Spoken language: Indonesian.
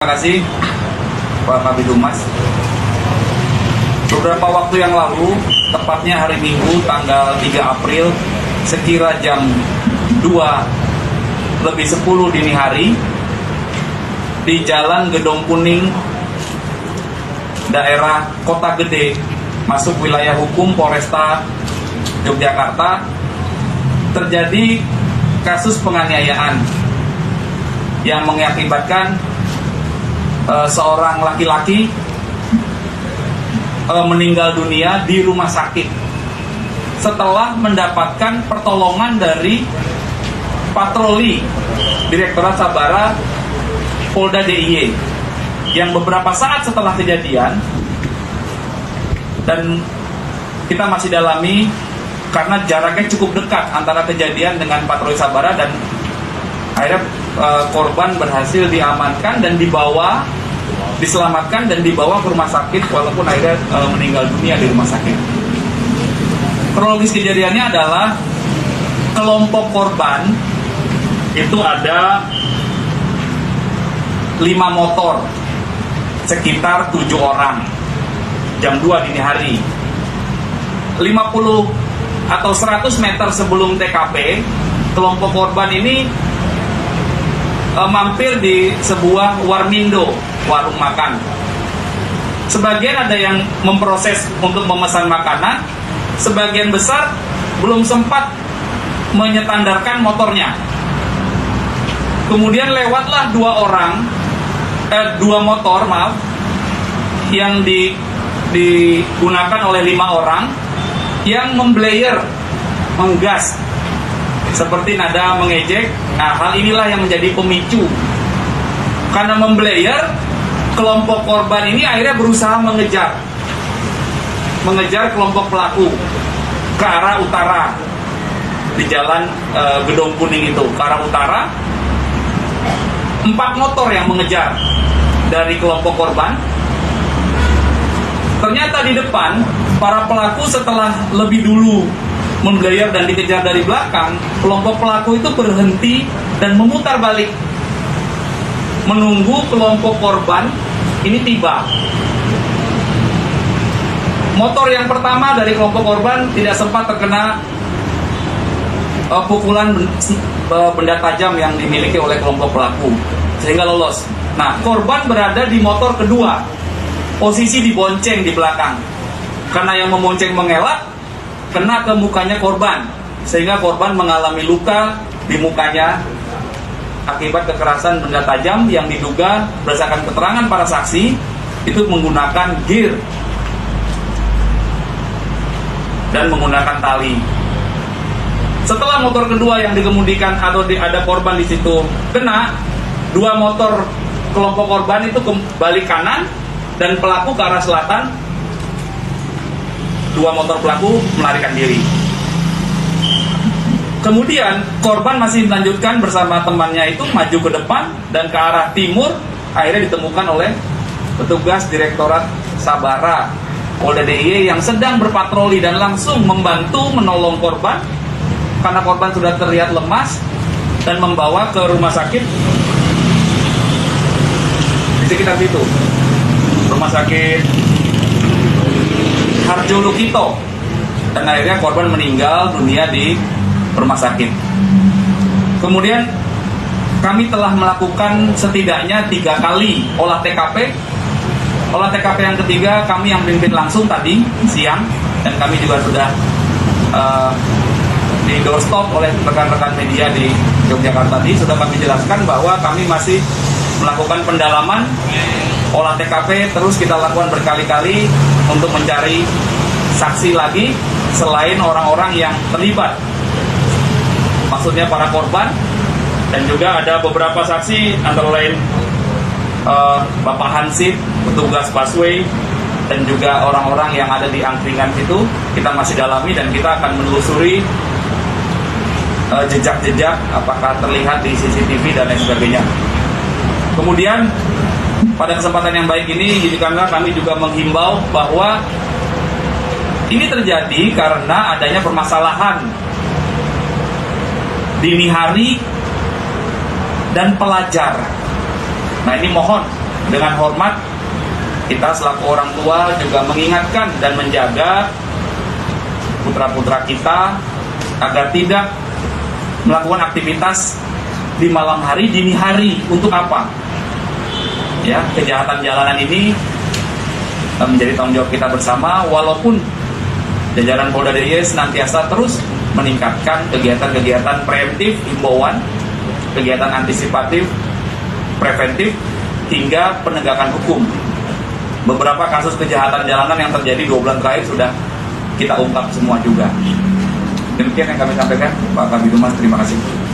Terima kasih Pak Kabid Humas. Beberapa waktu yang lalu, tepatnya hari Minggu tanggal 3 April, sekira jam 2:10 dini hari, di Jalan Gedong Kuning, daerah Kota Gede, masuk wilayah hukum Polresta Yogyakarta, terjadi kasus penganiayaan yang mengakibatkan seorang laki-laki meninggal dunia di rumah sakit setelah mendapatkan pertolongan dari patroli Direktorat Sabara Polda DIY yang beberapa saat setelah kejadian, dan kita masih dalami karena jaraknya cukup dekat antara kejadian dengan patroli Sabara, dan akhirnya korban berhasil diamankan dan diselamatkan dan dibawa ke rumah sakit, walaupun akhirnya meninggal dunia di rumah sakit. Kronologis kejadiannya adalah kelompok korban itu ada 5 motor, sekitar 7 orang, jam 2 dini hari. 50 atau 100 meter sebelum TKP, kelompok korban ini mampir di sebuah warmindo, warung makan. Sebagian ada yang memproses untuk memesan makanan, sebagian besar belum sempat menyetandarkan motornya. Kemudian lewatlah 2 motor yang digunakan oleh 5 orang yang memblayer, menggas seperti nada mengejek. Nah, hal inilah yang menjadi pemicu. Karena memblayer, kelompok korban ini akhirnya berusaha mengejar kelompok pelaku ke arah utara di jalan Gedong Kuning itu, ke arah utara. 4 motor yang mengejar dari kelompok korban. Ternyata di depan, para pelaku setelah lebih dulu memblayer dan dikejar dari belakang, kelompok pelaku itu berhenti dan memutar balik menunggu kelompok korban ini tiba. Motor yang pertama dari kelompok korban tidak sempat terkena pukulan benda tajam yang dimiliki oleh kelompok pelaku, sehingga lolos. Nah, korban berada di motor kedua, posisi dibonceng di belakang. Karena yang membonceng mengelak, kena ke mukanya korban, sehingga korban mengalami luka di mukanya akibat kekerasan benda tajam yang diduga berdasarkan keterangan para saksi itu menggunakan gear dan menggunakan tali. Setelah motor kedua yang dikemudikan atau ada korban di situ kena, 2 motor kelompok korban itu kembali kanan dan pelaku ke arah selatan. 2 motor pelaku melarikan diri. Kemudian korban masih melanjutkan bersama temannya itu maju ke depan dan ke arah timur, akhirnya ditemukan oleh petugas Direktorat Sabara Polda DIY yang sedang berpatroli dan langsung membantu menolong korban karena korban sudah terlihat lemas dan membawa ke rumah sakit di sekitar situ, rumah sakit Harjo Lukito, dan akhirnya korban meninggal dunia di rumah sakit. Kemudian kami telah melakukan setidaknya 3 kali olah TKP. Olah TKP yang ketiga kami yang pimpin langsung tadi siang, dan kami juga sudah di doorstop oleh rekan-rekan media di Yogyakarta tadi. Sudah kami jelaskan bahwa kami masih melakukan pendalaman. Olah TKP terus kita lakukan berkali-kali untuk mencari saksi lagi selain orang-orang yang terlibat, maksudnya para korban, dan juga ada beberapa saksi antara lain Bapak Hansip, petugas busway, dan juga orang-orang yang ada di angkringan situ. Kita masih dalami dan kita akan menelusuri jejak-jejak apakah terlihat di CCTV dan lain sebagainya. Kemudian pada kesempatan yang baik ini, karena kami juga menghimbau bahwa ini terjadi karena adanya permasalahan dini hari dan pelajar. Nah, ini mohon Dengan hormat, kita selaku orang tua juga mengingatkan dan menjaga putra-putra kita agar tidak melakukan aktivitas di malam hari, dini hari. Untuk apa? Ya, kejahatan jalanan ini menjadi tanggung jawab kita bersama, walaupun jajaran Polda DIY senantiasa terus meningkatkan kegiatan-kegiatan preemptif, himbauan, kegiatan antisipatif, preventif, hingga penegakan hukum. Beberapa kasus kejahatan jalanan yang terjadi 2 bulan terakhir sudah kita ungkap semua juga. Demikian yang kami sampaikan, Pak Kabid Humas, terima kasih.